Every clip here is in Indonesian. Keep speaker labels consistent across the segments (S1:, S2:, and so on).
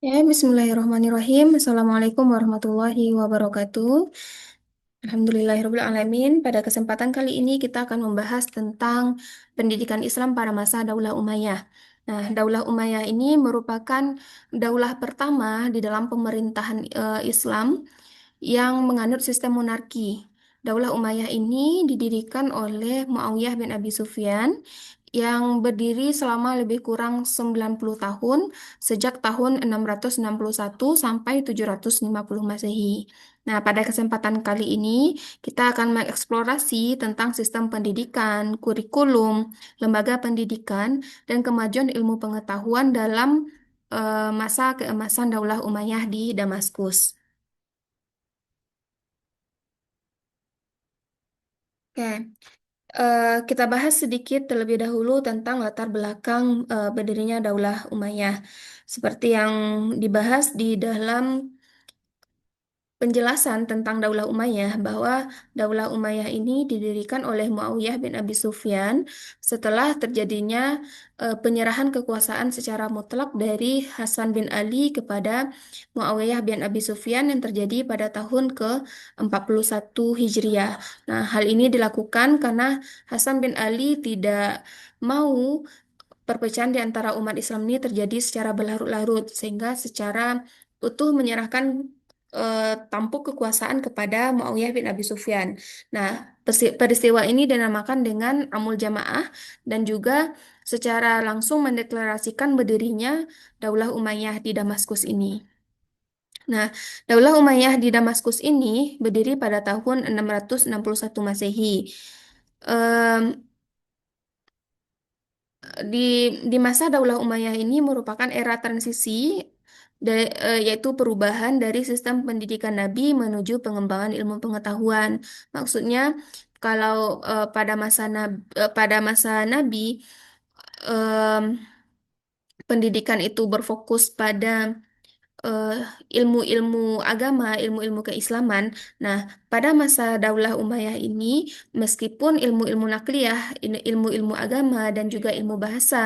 S1: Ya, Bismillahirrahmanirrahim. Assalamualaikum warahmatullahi wabarakatuh. Alhamdulillahirrahmanirrahim. Pada kesempatan kali ini kita akan membahas tentang pendidikan Islam pada masa Daulah Umayyah. Nah, Daulah Umayyah ini merupakan daulah pertama di dalam pemerintahan Islam yang menganut sistem monarki. Daulah Umayyah ini didirikan oleh Muawiyah bin Abi Sufyan yang berdiri selama lebih kurang 90 tahun sejak tahun 661 sampai 750 Masehi. Nah, pada kesempatan kali ini kita akan mengeksplorasi tentang sistem pendidikan, kurikulum, lembaga pendidikan, dan kemajuan ilmu pengetahuan dalam masa keemasan Daulah Umayyah di Damaskus. Oke, kita bahas sedikit terlebih dahulu tentang latar belakang berdirinya Daulah Umayyah. Seperti yang dibahas di dalam penjelasan tentang Daulah Umayyah bahwa Daulah Umayyah ini didirikan oleh Muawiyah bin Abi Sufyan setelah terjadinya penyerahan kekuasaan secara mutlak dari Hasan bin Ali kepada Muawiyah bin Abi Sufyan yang terjadi pada tahun ke-41 Hijriah. Nah, hal ini dilakukan karena Hasan bin Ali tidak mau perpecahan di antara umat Islam ini terjadi secara berlarut-larut sehingga secara utuh menyerahkan tampuk kekuasaan kepada Muawiyah bin Abi Sufyan. Nah, peristiwa ini dinamakan dengan Amul Jamaah dan juga secara langsung mendeklarasikan berdirinya Daulah Umayyah di Damaskus ini. Nah, Daulah Umayyah di Damaskus ini berdiri pada tahun 661 Masehi. Em, di masa Daulah Umayyah ini merupakan era transisi yaitu perubahan dari sistem pendidikan Nabi menuju pengembangan ilmu pengetahuan. Maksudnya kalau pada masa Nabi em, pendidikan itu berfokus pada eh, ilmu-ilmu agama, ilmu-ilmu keislaman. Nah, pada masa Daulah Umayyah ini, meskipun ilmu-ilmu nakliyah, ilmu-ilmu agama, dan juga ilmu bahasa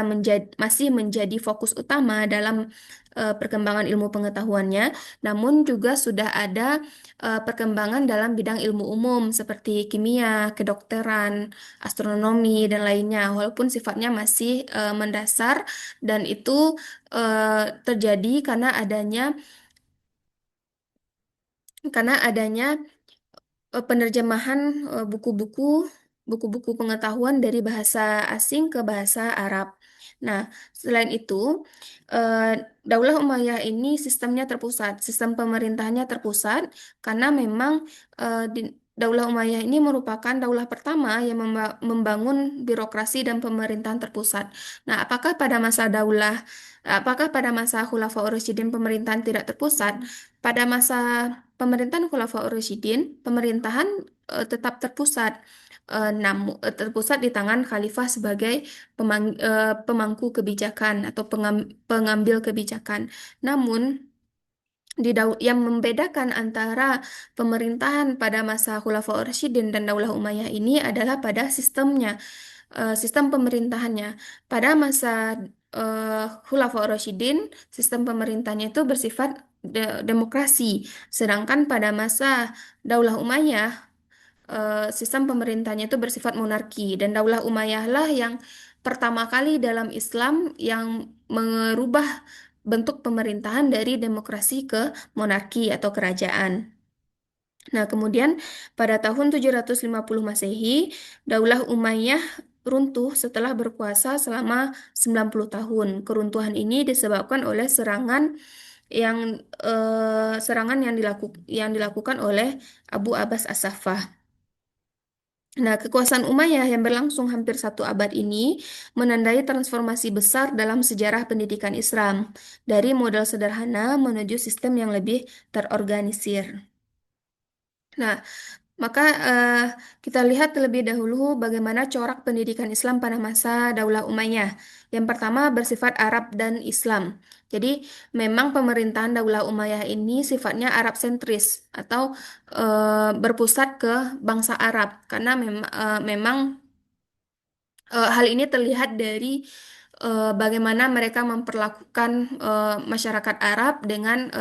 S1: masih menjadi fokus utama dalam perkembangan ilmu pengetahuannya, namun juga sudah ada perkembangan dalam bidang ilmu umum seperti kimia, kedokteran, astronomi, dan lainnya, walaupun sifatnya masih mendasar dan itu terjadi karena adanya penerjemahan buku-buku pengetahuan dari bahasa asing ke bahasa Arab. Nah, selain itu, eh, Daulah Umayyah ini sistemnya terpusat, sistem pemerintahannya terpusat karena memang Daulah Umayyah ini merupakan daulah pertama yang membangun birokrasi dan pemerintahan terpusat. Nah, apakah pada masa Khulafaur Rasyidin pemerintahan tidak terpusat? Pada masa pemerintahan Khulafaur Rasyidin, pemerintahan tetap terpusat, terpusat di tangan khalifah sebagai pemangku kebijakan atau pengambil kebijakan. Namun, yang membedakan antara pemerintahan pada masa Khulafaur Rasyidin dan Daulah Umayyah ini adalah pada sistemnya, sistem pemerintahannya. Pada masa Khulafaur Rasyidin, sistem pemerintahnya itu bersifat demokrasi. Sedangkan pada masa Daulah Umayyah, sistem pemerintahnya itu bersifat monarki. Dan Daulah Umayyah lah yang pertama kali dalam Islam yang merubah bentuk pemerintahan dari demokrasi ke monarki atau kerajaan. Nah, kemudian pada tahun 750 Masehi, Daulah Umayyah runtuh setelah berkuasa selama 90 tahun. Keruntuhan ini disebabkan oleh serangan yang dilakukan oleh Abu Abbas As-Saffah. Nah, kekuasaan Umayyah yang berlangsung hampir 1 abad ini menandai transformasi besar dalam sejarah pendidikan Islam dari model sederhana menuju sistem yang lebih terorganisir. Nah, maka kita lihat terlebih dahulu bagaimana corak pendidikan Islam pada masa Daulah Umayyah. Yang pertama bersifat Arab dan Islam. Jadi memang pemerintahan Daulah Umayyah ini sifatnya Arab sentris atau berpusat ke bangsa Arab karena memang hal ini terlihat dari bagaimana mereka memperlakukan masyarakat Arab dengan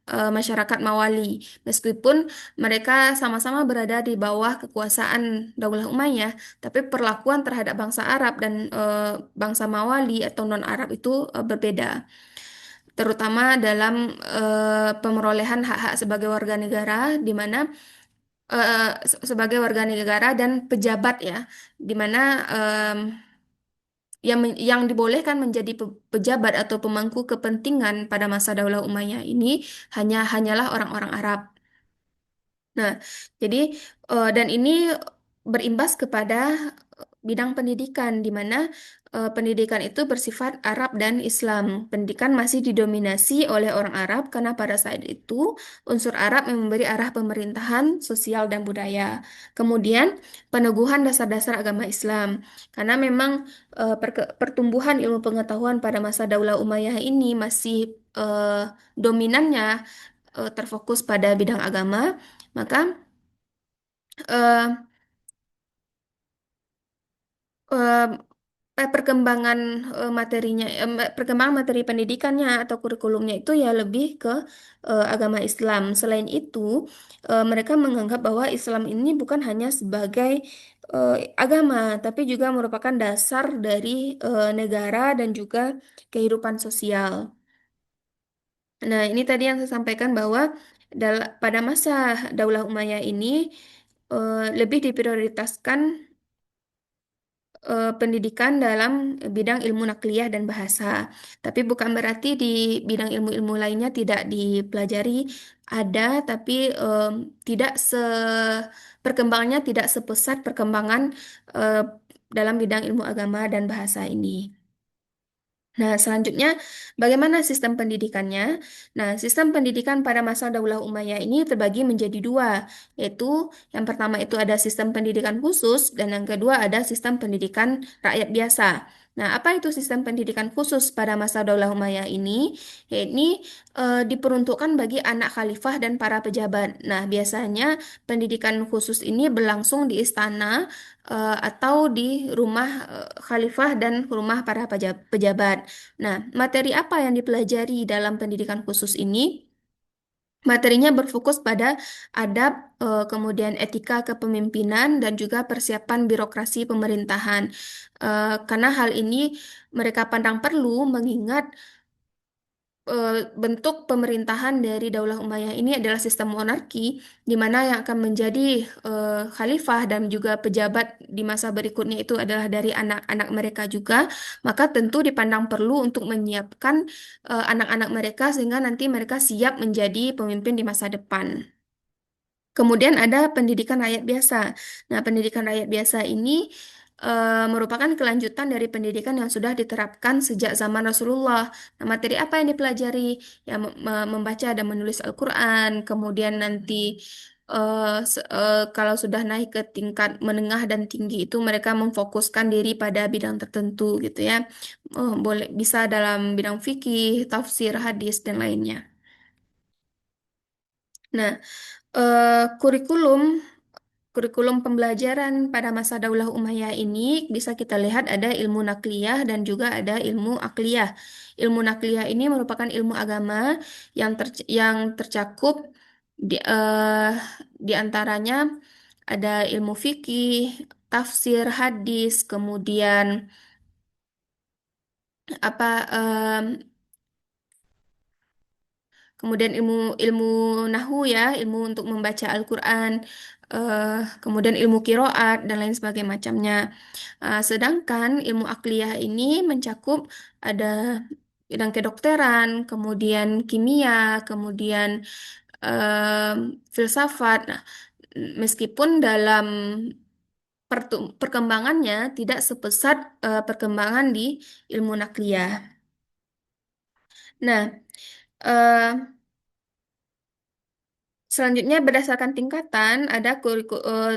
S1: masyarakat Mawali. Meskipun mereka sama-sama berada di bawah kekuasaan Daulah Umayyah, tapi perlakuan terhadap bangsa Arab dan bangsa Mawali atau non-Arab itu berbeda, terutama dalam pemerolehan hak-hak sebagai warga negara, di mana sebagai warga negara dan pejabat ya, di mana yang dibolehkan menjadi pejabat atau pemangku kepentingan pada masa Daulah Umayyah ini hanyalah orang-orang Arab. Nah, jadi dan ini berimbas kepada bidang pendidikan di mana pendidikan itu bersifat Arab dan Islam. Pendidikan masih didominasi oleh orang Arab karena pada saat itu unsur Arab yang memberi arah pemerintahan, sosial dan budaya. Kemudian peneguhan dasar-dasar agama Islam. Karena memang pertumbuhan ilmu pengetahuan pada masa Daulah Umayyah ini masih dominannya terfokus pada bidang agama, maka eh, eh, perkembangan materinya, perkembangan materi pendidikannya atau kurikulumnya itu ya lebih ke agama Islam. Selain itu, mereka menganggap bahwa Islam ini bukan hanya sebagai eh, agama, tapi juga merupakan dasar dari negara dan juga kehidupan sosial. Nah, ini tadi yang saya sampaikan bahwa pada masa Daulah Umayyah ini lebih diprioritaskan pendidikan dalam bidang ilmu nakliyah dan bahasa. Tapi bukan berarti di bidang ilmu-ilmu lainnya tidak dipelajari, ada, tapi tidak perkembangannya tidak sepesat perkembangan eh, dalam bidang ilmu agama dan bahasa ini. Nah, selanjutnya, bagaimana sistem pendidikannya? Nah, sistem pendidikan pada masa Daulah Umayyah ini terbagi menjadi dua, yaitu yang pertama itu ada sistem pendidikan khusus dan yang kedua ada sistem pendidikan rakyat biasa. Nah, apa itu sistem pendidikan khusus pada masa Daulah Umayyah ini? Ini diperuntukkan bagi anak khalifah dan para pejabat. Nah, biasanya pendidikan khusus ini berlangsung di istana atau di rumah khalifah dan rumah para pejabat. Nah, materi apa yang dipelajari dalam pendidikan khusus ini? Materinya berfokus pada adab, kemudian etika kepemimpinan, dan juga persiapan birokrasi pemerintahan. Karena hal ini mereka pandang perlu mengingat bentuk pemerintahan dari Daulah Umayyah ini adalah sistem monarki, di mana yang akan menjadi khalifah dan juga pejabat di masa berikutnya itu adalah dari anak-anak mereka juga, maka tentu dipandang perlu untuk menyiapkan anak-anak mereka sehingga nanti mereka siap menjadi pemimpin di masa depan. Kemudian ada pendidikan rakyat biasa. Nah, pendidikan rakyat biasa ini merupakan kelanjutan dari pendidikan yang sudah diterapkan sejak zaman Rasulullah. Nah, materi apa yang dipelajari? Ya, membaca dan menulis Al-Quran. Kemudian nanti kalau sudah naik ke tingkat menengah dan tinggi itu mereka memfokuskan diri pada bidang tertentu gitu ya. Oh, boleh bisa dalam bidang fikih, tafsir, hadis dan lainnya. Nah, kurikulum kurikulum pembelajaran pada masa Daulah Umayyah ini bisa kita lihat ada ilmu nakliyah dan juga ada ilmu akliyah. Ilmu nakliyah ini merupakan ilmu agama yang tercakup di, di antaranya ada ilmu fikih, tafsir, hadis, kemudian apa kemudian ilmu ilmu nahu ya, ilmu untuk membaca Al-Quran, kemudian ilmu kiroat dan lain sebagainya macamnya. Sedangkan ilmu akliyah ini mencakup ada bidang kedokteran, kemudian kimia, kemudian filsafat. Nah, meskipun dalam perkembangannya tidak sepesat perkembangan di ilmu nakliyah. Nah, eh, selanjutnya berdasarkan tingkatan ada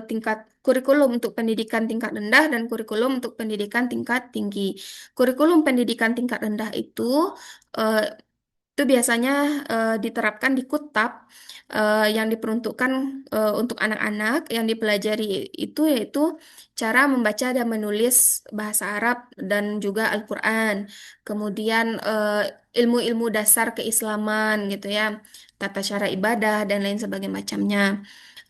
S1: tingkat kurikulum untuk pendidikan tingkat rendah dan kurikulum untuk pendidikan tingkat tinggi. Kurikulum pendidikan tingkat rendah eh, itu itu biasanya diterapkan di kutab yang diperuntukkan untuk anak-anak. Yang dipelajari itu yaitu cara membaca dan menulis bahasa Arab dan juga Al-Quran. Kemudian ilmu-ilmu dasar keislaman gitu ya, tata cara ibadah dan lain sebagainya macamnya.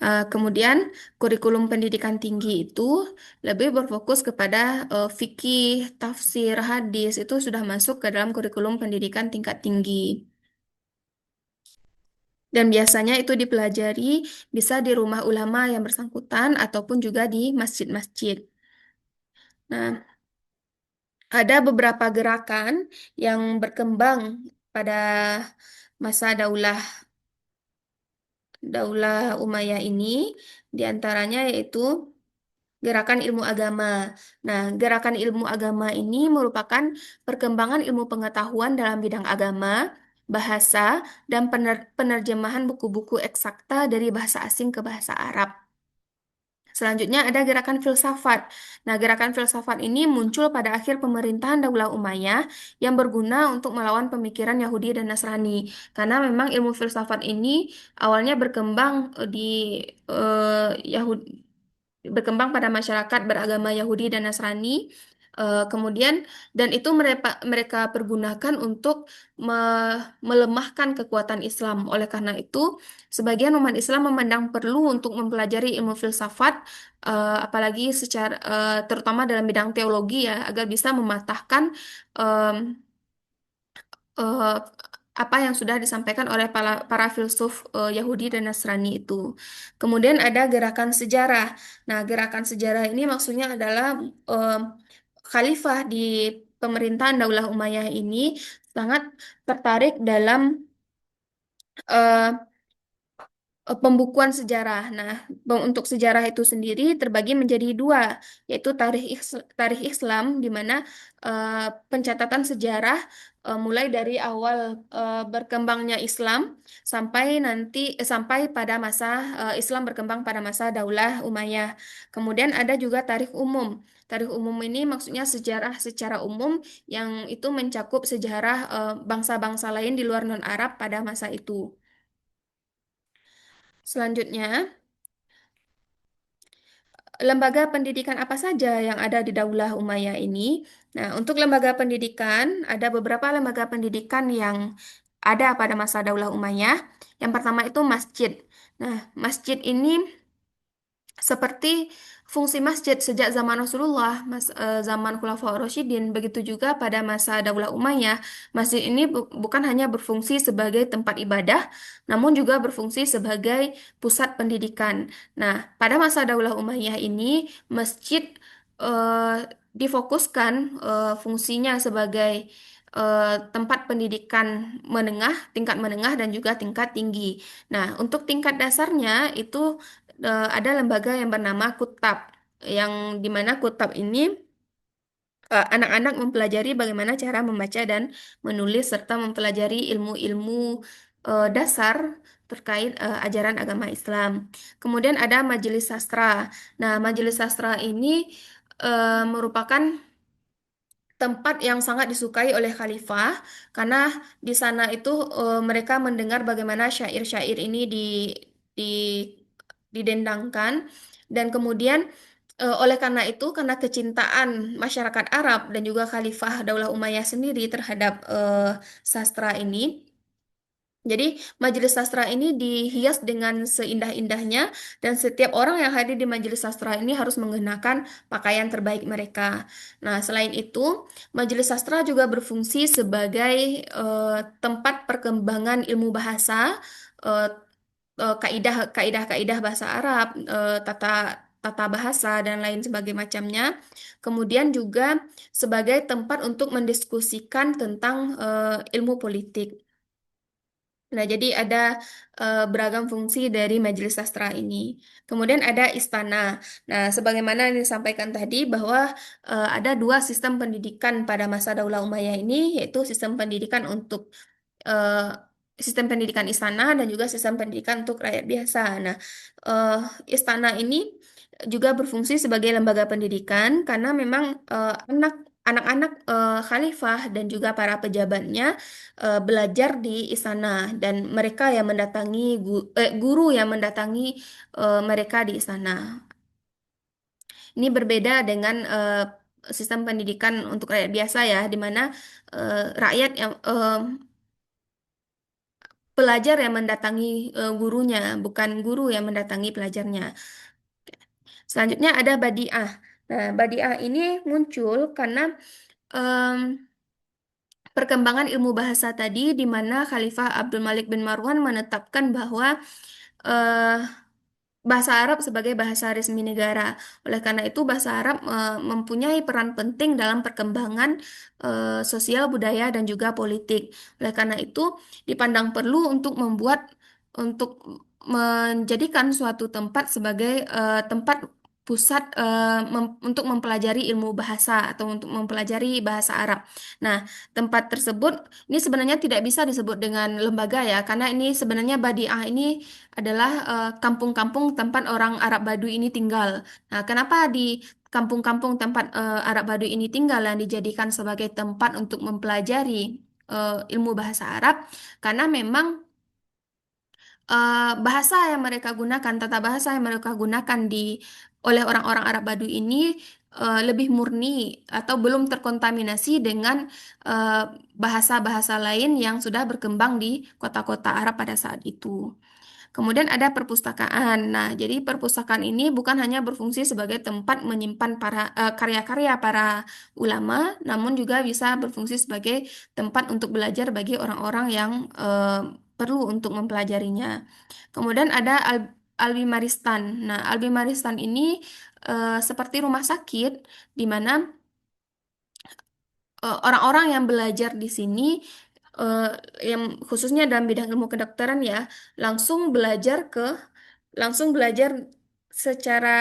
S1: Kemudian kurikulum pendidikan tinggi itu lebih berfokus kepada fikih, tafsir, hadis itu sudah masuk ke dalam kurikulum pendidikan tingkat tinggi. Dan biasanya itu dipelajari bisa di rumah ulama yang bersangkutan ataupun juga di masjid-masjid. Nah, ada beberapa gerakan yang berkembang pada masa Daulah Daulah Umayyah ini, di antaranya yaitu gerakan ilmu agama. Nah, gerakan ilmu agama ini merupakan perkembangan ilmu pengetahuan dalam bidang agama, bahasa, dan penerjemahan buku-buku eksakta dari bahasa asing ke bahasa Arab. Selanjutnya ada gerakan filsafat. Nah, gerakan filsafat ini muncul pada akhir pemerintahan Daulah Umayyah yang berguna untuk melawan pemikiran Yahudi dan Nasrani. Karena memang ilmu filsafat ini awalnya berkembang di Yahudi, berkembang pada masyarakat beragama Yahudi dan Nasrani. Kemudian dan itu mereka pergunakan untuk melemahkan kekuatan Islam. Oleh karena itu, sebagian umat Islam memandang perlu untuk mempelajari ilmu filsafat, apalagi secara terutama dalam bidang teologi ya, agar bisa mematahkan em, eh, apa yang sudah disampaikan oleh para filsuf Yahudi dan Nasrani itu. Kemudian ada gerakan sejarah. Nah, gerakan sejarah ini maksudnya adalah em, khalifah di pemerintahan Daulah Umayyah ini sangat tertarik dalam eh, pembukuan sejarah. Nah, untuk sejarah itu sendiri terbagi menjadi dua, yaitu tarikh Islam, di mana pencatatan sejarah mulai dari awal berkembangnya Islam sampai pada masa Islam berkembang pada masa Daulah Umayyah. Kemudian ada juga tarikh umum. Tarikh umum ini maksudnya sejarah secara umum yang itu mencakup sejarah bangsa-bangsa lain di luar non-Arab pada masa itu. Selanjutnya, lembaga pendidikan apa saja yang ada di Daulah Umayyah ini? Nah, untuk lembaga pendidikan, ada beberapa lembaga pendidikan yang ada pada masa Daulah Umayyah. Yang pertama itu masjid. Nah, masjid ini seperti fungsi masjid sejak zaman Rasulullah, zaman Khulafaur Rasyidin, begitu juga pada masa Daulah Umayyah, masjid ini bukan hanya berfungsi sebagai tempat ibadah, namun juga berfungsi sebagai pusat pendidikan. Nah, pada masa Daulah Umayyah ini, masjid difokuskan fungsinya sebagai tempat pendidikan menengah, tingkat menengah dan juga tingkat tinggi. Nah, untuk tingkat dasarnya itu ada lembaga yang bernama Kutab, yang dimana Kutab ini anak-anak mempelajari bagaimana cara membaca dan menulis serta mempelajari ilmu-ilmu dasar terkait ajaran agama Islam. Kemudian ada Majelis Sastra. Nah, Majelis Sastra ini merupakan tempat yang sangat disukai oleh khalifah karena di sana itu mereka mendengar bagaimana syair-syair ini di didendangkan dan kemudian oleh karena itu karena kecintaan masyarakat Arab dan juga khalifah Daulah Umayyah sendiri terhadap sastra ini, jadi majelis sastra ini dihias dengan seindah-indahnya dan setiap orang yang hadir di majelis sastra ini harus mengenakan pakaian terbaik mereka. Nah, selain itu, majelis sastra juga berfungsi sebagai tempat perkembangan ilmu bahasa, eh, kaidah-kaidah bahasa Arab, tata tata bahasa dan lain sebagainya macamnya. Kemudian juga sebagai tempat untuk mendiskusikan tentang ilmu politik. Nah, jadi ada beragam fungsi dari Majelis Sastra ini. Kemudian ada istana. Nah, sebagaimana yang disampaikan tadi bahwa ada dua sistem pendidikan pada masa Daulah Umayyah ini, yaitu sistem pendidikan untuk eh, sistem pendidikan istana dan juga sistem pendidikan untuk rakyat biasa. Nah, eh, istana ini juga berfungsi sebagai lembaga pendidikan karena memang anak anak-anak khalifah dan juga para pejabatnya belajar di istana dan mereka yang mendatangi guru yang mendatangi mereka di istana. Ini berbeda dengan sistem pendidikan untuk rakyat biasa ya, di mana rakyat yang pelajar yang mendatangi gurunya, bukan guru yang mendatangi pelajarnya. Selanjutnya ada badiah. Nah, badiah ini muncul karena em, perkembangan ilmu bahasa tadi, di mana Khalifah Abdul Malik bin Marwan menetapkan bahwa eh, bahasa Arab sebagai bahasa resmi negara. Oleh karena itu, bahasa Arab mempunyai peran penting dalam perkembangan sosial, budaya, dan juga politik. Oleh karena itu, dipandang perlu untuk menjadikan suatu tempat sebagai tempat pusat untuk mempelajari ilmu bahasa atau untuk mempelajari bahasa Arab. Nah, tempat tersebut ini sebenarnya tidak bisa disebut dengan lembaga ya, karena ini sebenarnya Badiah ini adalah kampung-kampung tempat orang Arab Baduy ini tinggal. Nah, kenapa di kampung-kampung tempat Arab Baduy ini tinggal dan dijadikan sebagai tempat untuk mempelajari ilmu bahasa Arab? Karena memang bahasa yang mereka gunakan, tata bahasa yang mereka gunakan oleh orang-orang Arab Baduy ini lebih murni atau belum terkontaminasi dengan eh, bahasa-bahasa lain yang sudah berkembang di kota-kota Arab pada saat itu. Kemudian ada perpustakaan. Nah, jadi perpustakaan ini bukan hanya berfungsi sebagai tempat menyimpan karya-karya para ulama, namun juga bisa berfungsi sebagai tempat untuk belajar bagi orang-orang yang perlu untuk mempelajarinya. Kemudian ada Albi Maristan. Nah, Albi Maristan ini seperti rumah sakit di mana orang-orang yang belajar di sini eh, yang khususnya dalam bidang ilmu kedokteran ya, langsung belajar langsung belajar secara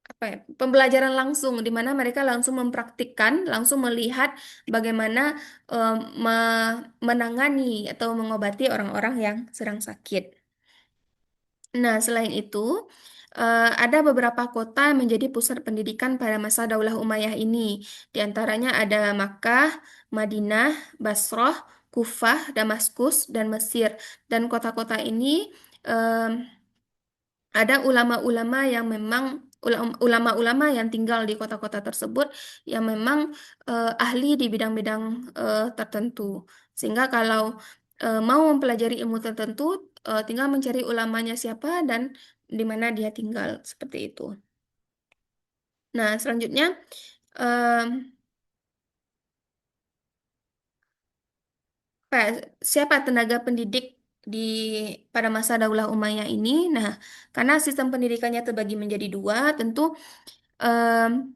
S1: apa ya, pembelajaran langsung di mana mereka langsung mempraktikkan, langsung melihat bagaimana menangani atau mengobati orang-orang yang sedang sakit. Nah, selain itu, ada beberapa kota yang menjadi pusat pendidikan pada masa Daulah Umayyah ini. Di antaranya ada Makkah, Madinah, Basrah, Kufah, Damaskus, dan Mesir. Dan kota-kota ini ada ulama-ulama yang memang ulama-ulama yang tinggal di kota-kota tersebut yang memang ahli di bidang-bidang tertentu. Sehingga kalau mau mempelajari ilmu tertentu, tinggal mencari ulamanya siapa dan di mana dia tinggal, seperti itu. Nah, selanjutnya em, siapa tenaga pendidik di pada masa Daulah Umayyah ini? Nah, karena sistem pendidikannya terbagi menjadi dua, tentu em,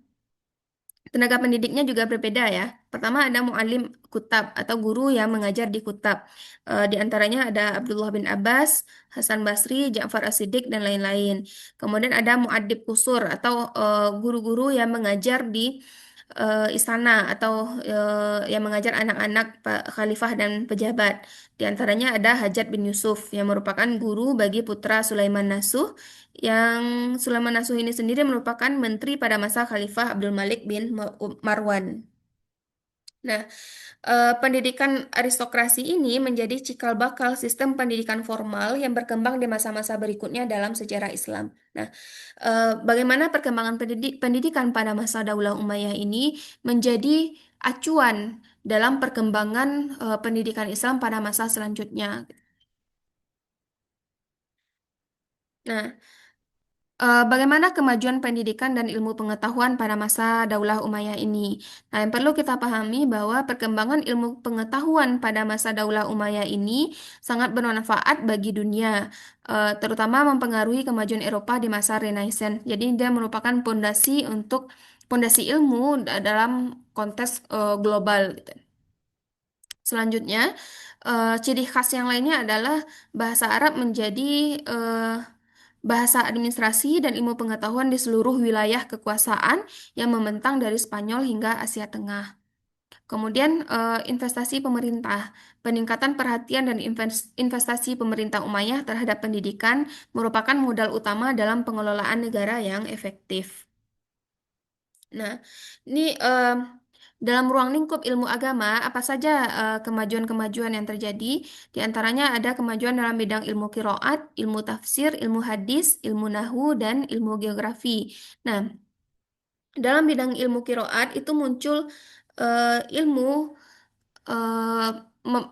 S1: tenaga pendidiknya juga berbeda ya. Pertama ada muallim kutab atau guru yang mengajar di kutab. Di antaranya ada Abdullah bin Abbas, Hasan Basri, Ja'far As-Siddiq, dan lain-lain. Kemudian ada muadib kusur atau guru-guru yang mengajar di istana atau yang mengajar anak-anak khalifah dan pejabat. Di antaranya ada Hajat bin Yusuf yang merupakan guru bagi putra Sulaiman Nasuh, yang Sulaiman Nasuh ini sendiri merupakan menteri pada masa Khalifah Abdul Malik bin Marwan. Nah, pendidikan aristokrasi ini menjadi cikal bakal sistem pendidikan formal yang berkembang di masa-masa berikutnya dalam sejarah Islam. Nah, bagaimana perkembangan pendidikan pada masa Daulah Umayyah ini menjadi acuan dalam perkembangan pendidikan Islam pada masa selanjutnya. Nah, bagaimana kemajuan pendidikan dan ilmu pengetahuan pada masa Daulah Umayyah ini? Nah, yang perlu kita pahami bahwa perkembangan ilmu pengetahuan pada masa Daulah Umayyah ini sangat bermanfaat bagi dunia, terutama mempengaruhi kemajuan Eropa di masa Renaissance. Jadi, dia merupakan pondasi ilmu dalam konteks global, gitu. Selanjutnya, ciri khas yang lainnya adalah bahasa Arab menjadi eh, bahasa administrasi dan ilmu pengetahuan di seluruh wilayah kekuasaan yang membentang dari Spanyol hingga Asia Tengah. Kemudian, investasi pemerintah. Peningkatan perhatian dan investasi pemerintah Umayyah terhadap pendidikan merupakan modal utama dalam pengelolaan negara yang efektif. Nah, ini dalam ruang lingkup ilmu agama, apa saja kemajuan-kemajuan yang terjadi? Di antaranya ada kemajuan dalam bidang ilmu kiroat, ilmu tafsir, ilmu hadis, ilmu nahwu, dan ilmu geografi. Nah, dalam bidang ilmu kiroat itu muncul ilmu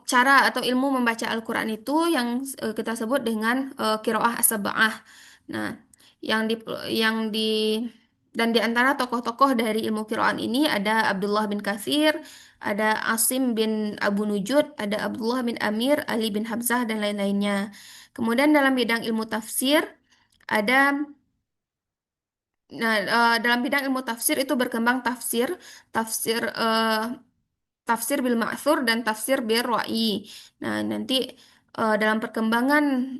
S1: cara atau ilmu membaca Al-Quran itu yang kita sebut dengan kiroah as-sab'ah. Nah, yang di yang di dan di antara tokoh-tokoh dari ilmu kiroan ini ada Abdullah bin Katsir, ada Asim bin Abu Nujud, ada Abdullah bin Amir, Ali bin Hamzah dan lain-lainnya. Kemudian dalam bidang ilmu tafsir ada dalam bidang ilmu tafsir itu berkembang tafsir, tafsir tafsir bil ma'thur dan tafsir bil ra'i. Nah, nanti dalam perkembangan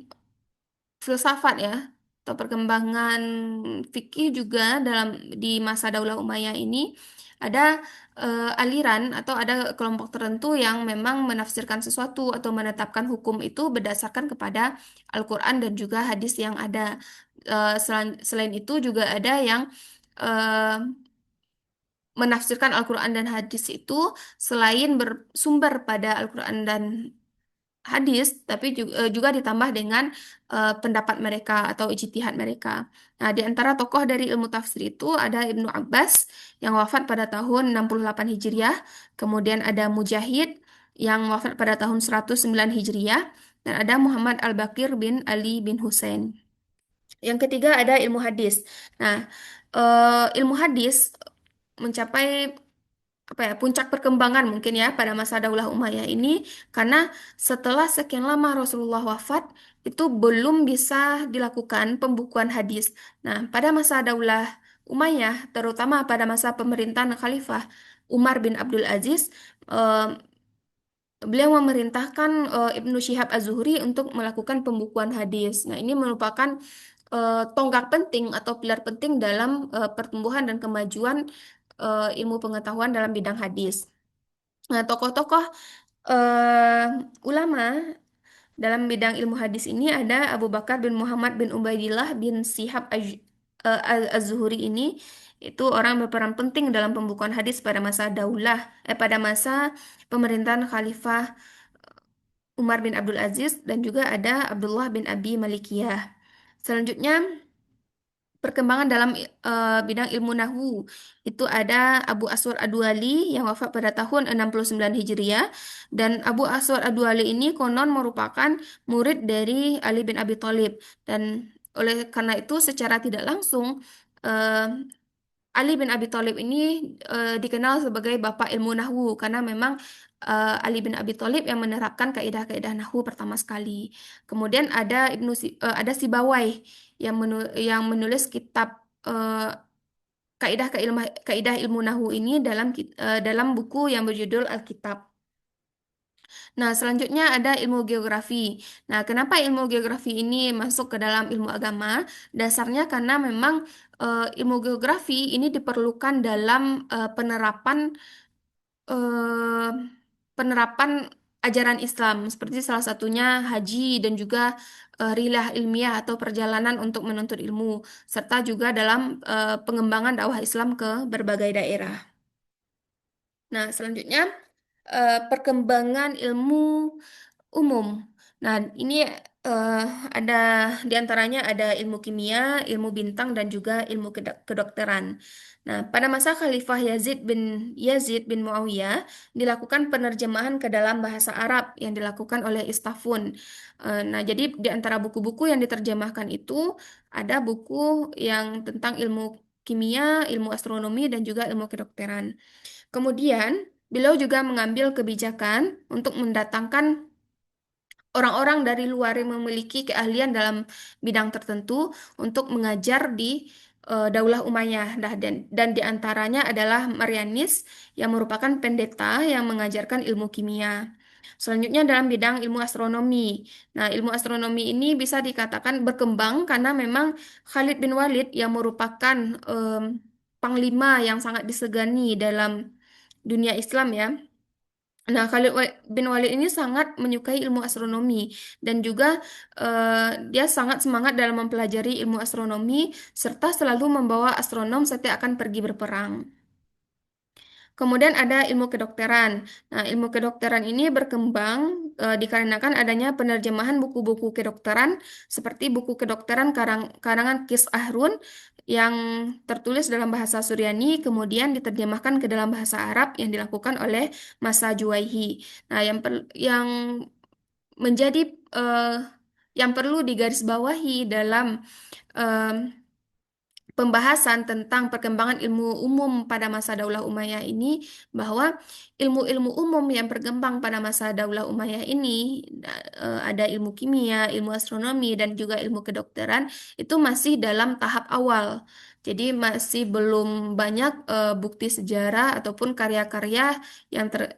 S1: filsafat ya atau perkembangan fikih juga dalam di masa Daulah Umayyah ini ada aliran atau ada kelompok tertentu yang memang menafsirkan sesuatu atau menetapkan hukum itu berdasarkan kepada Al-Quran dan juga hadis yang ada. Selain itu juga ada yang eh, menafsirkan Al-Quran dan hadis itu selain bersumber pada Al-Quran dan hadis, tapi juga ditambah dengan pendapat mereka atau ijtihad mereka. Nah, di antara tokoh dari ilmu tafsir itu ada Ibnu Abbas yang wafat pada tahun 68 Hijriah, kemudian ada Mujahid yang wafat pada tahun 109 Hijriah, dan ada Muhammad Al-Bakir bin Ali bin Husain. Yang ketiga ada ilmu hadis. Nah, ilmu hadis mencapai apa ya puncak perkembangan mungkin ya pada masa Daulah Umayyah ini karena setelah sekian lama Rasulullah wafat itu belum bisa dilakukan pembukuan hadis. Nah, pada masa Daulah Umayyah terutama pada masa pemerintahan Khalifah Umar bin Abdul Aziz eh, beliau memerintahkan Ibnu Syihab Az-Zuhri untuk melakukan pembukuan hadis. Nah, ini merupakan tonggak penting atau pilar penting dalam pertumbuhan dan kemajuan ilmu pengetahuan dalam bidang hadis. Nah, tokoh-tokoh eh, ulama dalam bidang ilmu hadis ini ada Abu Bakar bin Muhammad bin Ubaidillah bin Syihab Az-Zuhri ini itu orang berperan penting dalam pembukuan hadis pada masa pada masa pemerintahan Khalifah Umar bin Abdul Aziz dan juga ada Abdullah bin Abi Malikiyah. Selanjutnya perkembangan dalam bidang ilmu nahwu itu ada Abu Aswad Ad-Duali yang wafat pada tahun 69 Hijriah dan Abu Aswad Ad-Duali ini konon merupakan murid dari Ali bin Abi Thalib dan oleh karena itu secara tidak langsung eh, Ali bin Abi Thalib ini dikenal sebagai bapak ilmu nahwu karena memang Ali bin Abi Thalib yang menerapkan kaidah-kaidah nahwu pertama sekali. Kemudian ada ada Sibawai yang menulis kitab kaidah ilmu nahwu ini dalam buku yang berjudul Alkitab. Nah, selanjutnya ada ilmu geografi. Nah, kenapa ilmu geografi ini masuk ke dalam ilmu agama? Dasarnya karena memang ilmu geografi ini diperlukan dalam eh, penerapan ajaran Islam, seperti salah satunya haji dan juga rilah ilmiah atau perjalanan untuk menuntut ilmu, serta juga dalam pengembangan dakwah Islam ke berbagai daerah. Nah, selanjutnya perkembangan ilmu umum. Nah, ini eh, ada di antaranya ada ilmu kimia, ilmu bintang, dan juga ilmu kedokteran. Nah, pada masa Khalifah Yazid bin Muawiyah dilakukan penerjemahan ke dalam bahasa Arab yang dilakukan oleh Istafun. Nah, jadi di antara buku-buku yang diterjemahkan itu ada buku yang tentang ilmu kimia, ilmu astronomi, dan juga ilmu kedokteran. Kemudian, beliau juga mengambil kebijakan untuk mendatangkan orang-orang dari luar yang memiliki keahlian dalam bidang tertentu untuk mengajar di Daulah Umayyah. Dan di antaranya adalah Marianis yang merupakan pendeta yang mengajarkan ilmu kimia. Selanjutnya dalam bidang ilmu astronomi. Nah, ilmu astronomi ini bisa dikatakan berkembang karena memang Khalid bin Walid yang merupakan panglima yang sangat disegani dalam dunia Islam ya Nah, bin Walid ini sangat menyukai ilmu astronomi dan juga dia sangat semangat dalam mempelajari ilmu astronomi serta selalu membawa astronom setiap akan pergi berperang. Kemudian ada ilmu kedokteran. Nah, ilmu kedokteran ini berkembang dikarenakan adanya penerjemahan buku-buku kedokteran seperti buku kedokteran karangan Kis Ahrun yang tertulis dalam bahasa Suryani, kemudian diterjemahkan ke dalam bahasa Arab yang dilakukan oleh Masa Juwaihi. Nah, yang menjadi eh, yang perlu digarisbawahi dalam eh, pembahasan tentang perkembangan ilmu umum pada masa Daulah Umayyah ini bahwa ilmu-ilmu umum yang berkembang pada masa Daulah Umayyah ini ada ilmu kimia, ilmu astronomi dan juga ilmu kedokteran itu masih dalam tahap awal. Jadi masih belum banyak bukti sejarah ataupun karya-karya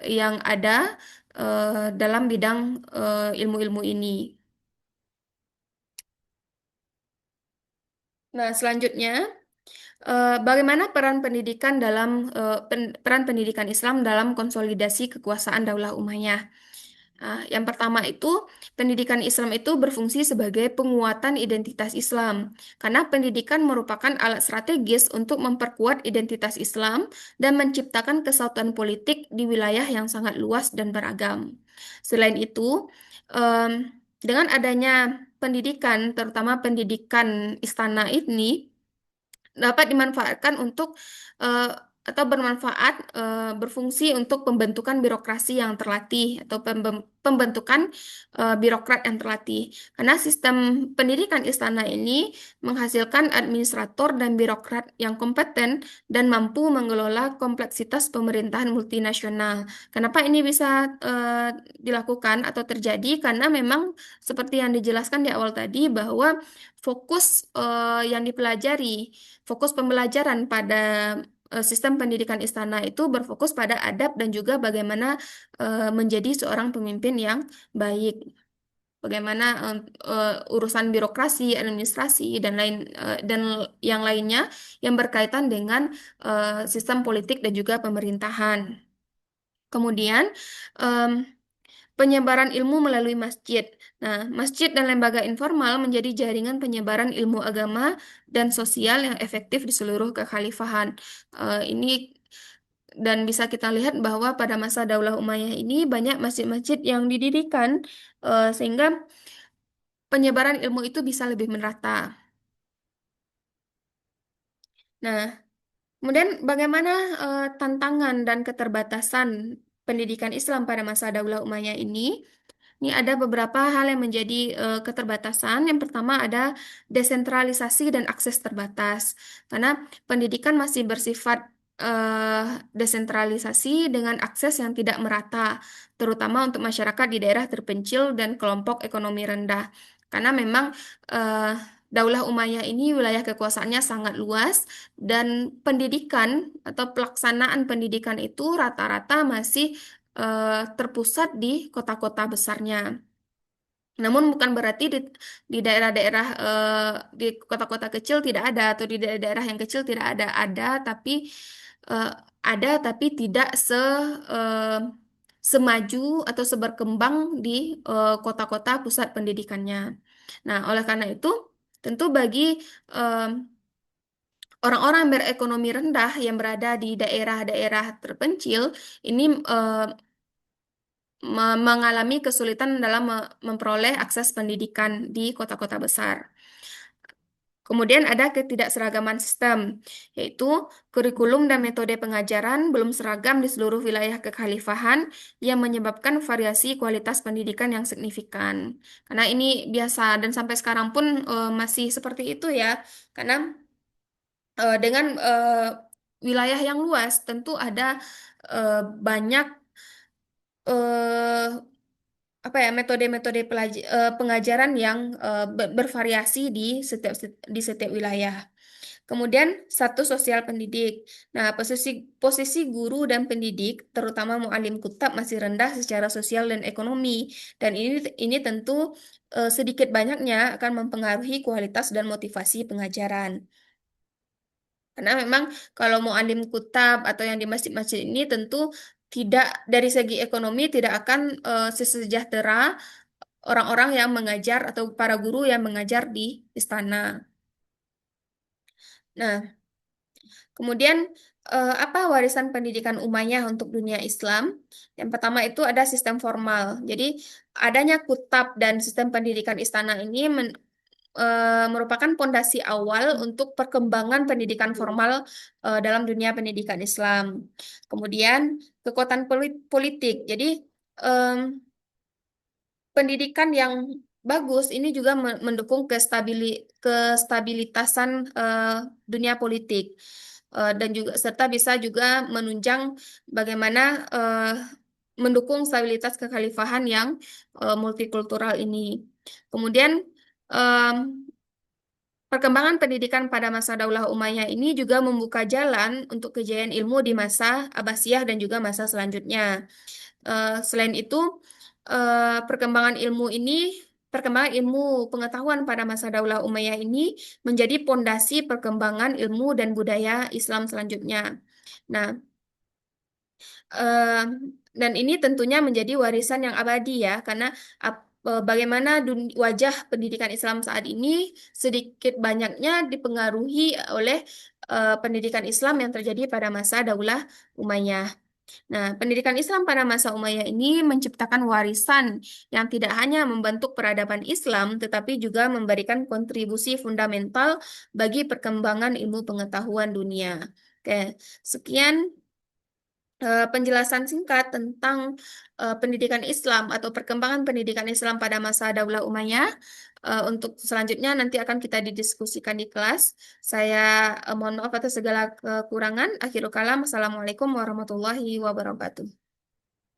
S1: yang ada dalam bidang ilmu-ilmu ini. Nah, selanjutnya bagaimana peran pendidikan Islam dalam konsolidasi kekuasaan Daulah Umayyah? Yang pertama itu pendidikan Islam itu berfungsi sebagai penguatan identitas Islam karena pendidikan merupakan alat strategis untuk memperkuat identitas Islam dan menciptakan kesatuan politik di wilayah yang sangat luas dan beragam. Selain itu, em, dengan adanya pendidikan, terutama pendidikan istana ini dapat dimanfaatkan untuk eh, atau bermanfaat berfungsi untuk pembentukan birokrasi yang terlatih atau pembentukan birokrat yang terlatih. Karena sistem pendidikan istana ini menghasilkan administrator dan birokrat yang kompeten dan mampu mengelola kompleksitas pemerintahan multinasional. Kenapa ini bisa dilakukan atau terjadi? Karena memang seperti yang dijelaskan di awal tadi bahwa fokus yang dipelajari fokus pembelajaran pada sistem pendidikan istana itu berfokus pada adab dan juga bagaimana menjadi seorang pemimpin yang baik, bagaimana urusan birokrasi, administrasi dan yang lainnya yang berkaitan dengan sistem politik dan juga pemerintahan. Kemudian penyebaran ilmu melalui masjid. Nah, masjid dan lembaga informal menjadi jaringan penyebaran ilmu agama dan sosial yang efektif di seluruh kekhalifahan. Ini dan bisa kita lihat bahwa pada masa Daulah Umayyah ini banyak masjid-masjid yang didirikan sehingga penyebaran ilmu itu bisa lebih merata. Nah, kemudian bagaimana tantangan dan keterbatasan pendidikan Islam pada masa Daulah Umayyah ini? Ini ada beberapa hal yang menjadi keterbatasan. Yang pertama ada desentralisasi dan akses terbatas. Karena pendidikan masih bersifat desentralisasi dengan akses yang tidak merata, terutama untuk masyarakat di daerah terpencil dan kelompok ekonomi rendah. Karena memang eh, Daulah Umayyah ini wilayah kekuasaannya sangat luas dan pendidikan atau pelaksanaan pendidikan itu rata-rata masih terpusat di kota-kota besarnya. Namun bukan berarti di daerah-daerah di kota-kota kecil tidak ada atau di daerah-daerah yang kecil tidak ada tapi eh, ada tapi tidak eh, semaju atau seberkembang di kota-kota pusat pendidikannya. Nah, oleh karena itu tentu bagi eh, orang-orang berekonomi rendah yang berada di daerah-daerah terpencil ini mengalami kesulitan dalam memperoleh akses pendidikan di kota-kota besar. Kemudian ada ketidakseragaman sistem, yaitu kurikulum dan metode pengajaran belum seragam di seluruh wilayah kekhalifahan yang menyebabkan variasi kualitas pendidikan yang signifikan. Karena ini biasa dan sampai sekarang pun masih seperti itu ya. Karena dengan wilayah yang luas tentu ada banyak eh, apa ya metode-metode pengajaran yang bervariasi di setiap wilayah. Kemudian satu sosial pendidik. Nah, posisi guru dan pendidik, terutama mualim kutab masih rendah secara sosial dan ekonomi. Dan ini tentu sedikit banyaknya akan mempengaruhi kualitas dan motivasi pengajaran. Karena memang kalau mualim kutab atau yang di masjid-masjid ini tentu tidak dari segi ekonomi tidak akan sesejahtera orang-orang yang mengajar atau para guru yang mengajar di istana. Nah, kemudian apa warisan pendidikan Umayyah untuk dunia Islam? Yang pertama itu ada sistem formal. Jadi adanya kutab dan sistem pendidikan istana ini merupakan pondasi awal untuk perkembangan pendidikan formal dalam dunia pendidikan Islam. Kemudian kekuatan politik. Jadi em, pendidikan yang bagus ini juga mendukung kestabilitasan dunia politik. Dan juga serta bisa juga menunjang bagaimana mendukung stabilitas kekhalifahan yang multikultural ini. Kemudian em, perkembangan pendidikan pada masa Daulah Umayyah ini juga membuka jalan untuk kejayaan ilmu di masa Abbasiyah dan juga masa selanjutnya. Selain itu, perkembangan ilmu pengetahuan pada masa Daulah Umayyah ini menjadi pondasi perkembangan ilmu dan budaya Islam selanjutnya. Nah, eh, dan ini tentunya menjadi warisan yang abadi ya, karena bagaimana wajah pendidikan Islam saat ini sedikit banyaknya dipengaruhi oleh pendidikan Islam yang terjadi pada masa Daulah Umayyah. Nah, pendidikan Islam pada masa Umayyah ini menciptakan warisan yang tidak hanya membentuk peradaban Islam, tetapi juga memberikan kontribusi fundamental bagi perkembangan ilmu pengetahuan dunia. Oke, sekian penjelasan singkat tentang pendidikan Islam atau perkembangan pendidikan Islam pada masa Daulah Umayyah. Untuk selanjutnya nanti akan kita didiskusikan di kelas. Saya mohon maaf atas segala kekurangan. Akhirul kalam. Assalamualaikum warahmatullahi wabarakatuh.